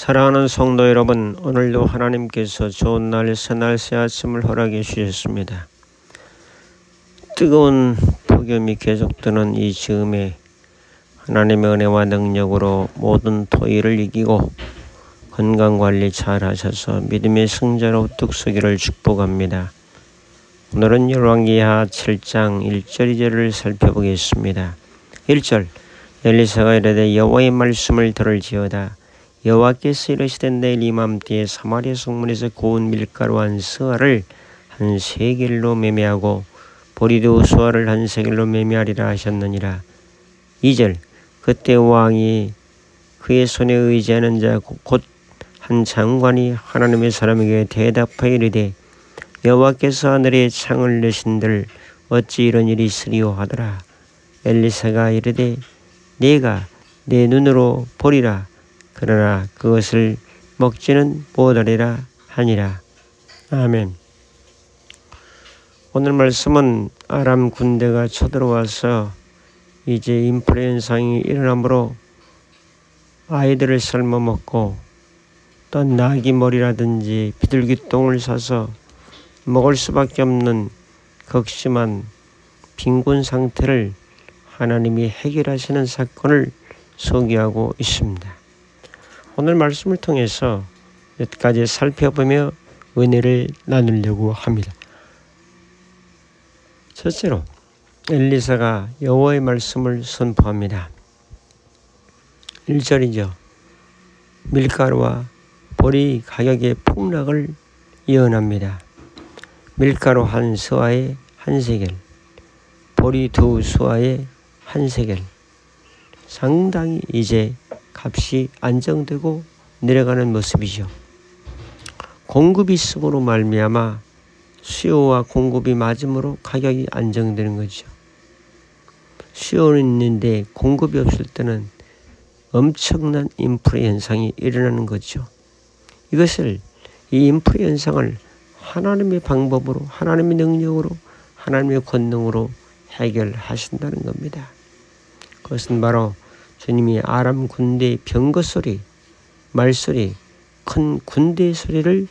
사랑하는 성도 여러분, 오늘도 하나님께서 좋은 날, 새날, 새 아침을 허락해 주셨습니다. 뜨거운 폭염이 계속되는 이 즈음에 하나님의 은혜와 능력으로 모든 토의를 이기고 건강관리 잘 하셔서 믿음의 승자로 우뚝 서기를 축복합니다. 오늘은 열왕기하 7장 1절 2절을 살펴보겠습니다. 1절, 엘리사가 이르되 여호와의 말씀을 들을지어다. 여호와께서 이르시되 내일 이맘때에 사마리아 성문에서 고운 밀가루 한 스아를 한 세겔로 매매하고 보리도 수아를 한 세겔로 매매하리라 하셨느니라. 2절, 그때 왕이 그의 손에 의지하는 자 곧 한 장관이 하나님의 사람에게 대답하여 이르되 여호와께서 하늘에 창을 여신들 어찌 이런 일이 있으리요 하더라. 엘리사가 이르되 네가 내 눈으로 보리라. 그러나 그것을 먹지는 못하리라 하니라. 아멘. 오늘 말씀은 아람 군대가 쳐들어와서 이제 인플레 현상이 일어나므로 아이들을 삶아 먹고 또 나귀 머리라든지 비둘기 똥을 사서 먹을 수밖에 없는 극심한 빈곤 상태를 하나님이 해결하시는 사건을 소개하고 있습니다. 오늘 말씀을 통해서 몇 가지 살펴보며 은혜를 나누려고 합니다. 첫째로 엘리사가 여호와의 말씀을 선포합니다. 1절이죠. 밀가루와 보리 가격의 폭락을 예언합니다. 밀가루 한 스와에 한 세겔, 보리 두 스와에 한 세겔. 상당히 이제 값이 안정되고 내려가는 모습이죠. 공급이 있음으로 말미암아 수요와 공급이 맞음으로 가격이 안정되는 거죠. 수요는 있는데 공급이 없을 때는 엄청난 인플레 현상이 일어나는 거죠. 이 인플레 현상을 하나님의 방법으로, 하나님의 능력으로, 하나님의 권능으로 해결하신다는 겁니다. 그것은 바로 주님이 아람 군대의 병거 소리, 말소리, 큰 군대의 소리를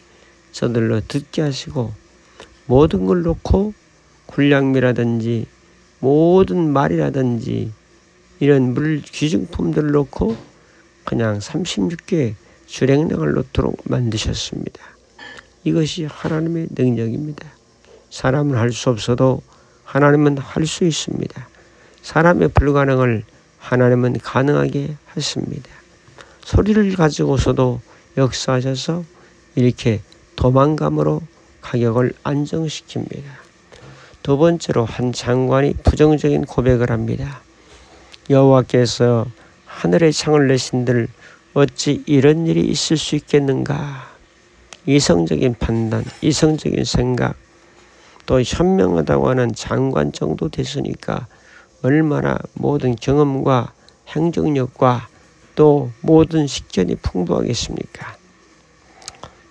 저들로 듣게 하시고 모든 걸 놓고 군량미라든지 모든 말이라든지 이런 물 귀중품들을 놓고 그냥 36개의 주랭랑을 놓도록 만드셨습니다. 이것이 하나님의 능력입니다. 사람은 할 수 없어도 하나님은 할 수 있습니다. 사람의 불가능을 하나님은 가능하게 하십니다. 소리를 가지고서도 역사하셔서 이렇게 도망감으로 가격을 안정시킵니다. 두 번째로 한 장관이 부정적인 고백을 합니다. 여호와께서 하늘의 창을 내신들 어찌 이런 일이 있을 수 있겠는가. 이성적인 판단, 이성적인 생각, 또 현명하다고 하는 장관 정도 됐으니까 얼마나 모든 경험과 행정력과 또 모든 식견이 풍부하겠습니까?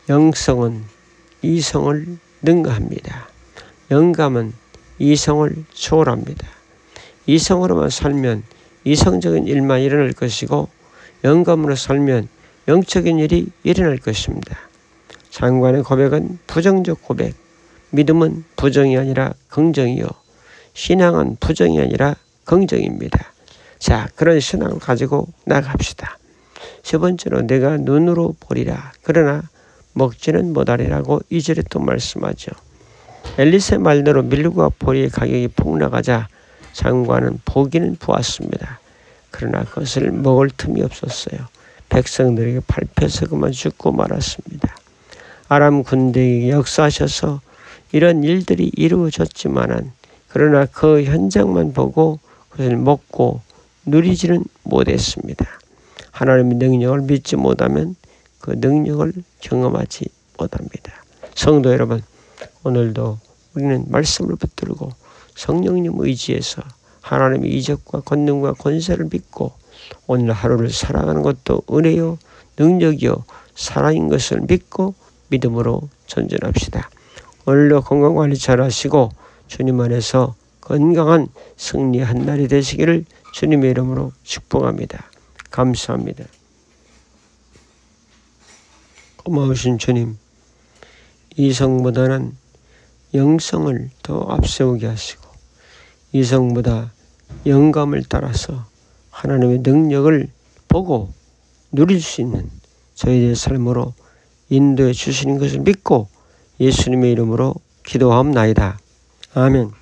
영성은 이성을 능가합니다. 영감은 이성을 초월합니다. 이성으로만 살면 이성적인 일만 일어날 것이고 영감으로 살면 영적인 일이 일어날 것입니다. 장관의 고백은 부정적 고백, 믿음은 부정이 아니라 긍정이요, 신앙은 부정이 아니라 긍정입니다. 자, 그런 신앙을 가지고 나갑시다. 세 번째로 내가 눈으로 보리라. 그러나 먹지는 못하리라고 2절에 또 말씀하죠. 엘리사의 말대로 밀과 보리의 가격이 폭락하자 장관은 보기는 보았습니다. 그러나 그것을 먹을 틈이 없었어요. 백성들에게 밟혀서 그만 죽고 말았습니다. 아람 군대에게 역사하셔서 이런 일들이 이루어졌지만은 그러나 그 현장만 보고 그것을 먹고 누리지는 못했습니다. 하나님의 능력을 믿지 못하면 그 능력을 경험하지 못합니다. 성도 여러분, 오늘도 우리는 말씀을 붙들고 성령님 의지해서 하나님의 이적과 권능과 권세를 믿고 오늘 하루를 살아가는 것도 은혜요, 능력이요, 사랑인 것을 믿고 믿음으로 전진합시다. 오늘도 건강관리 잘 하시고 주님 안에서 건강한 승리한 날이 되시기를 주님의 이름으로 축복합니다. 감사합니다. 고마우신 주님, 이성보다는 영성을 더 앞세우게 하시고 이성보다 영감을 따라서 하나님의 능력을 보고 누릴 수 있는 저희의 삶으로 인도해 주시는 것을 믿고 예수님의 이름으로 기도하옵나이다. 아멘.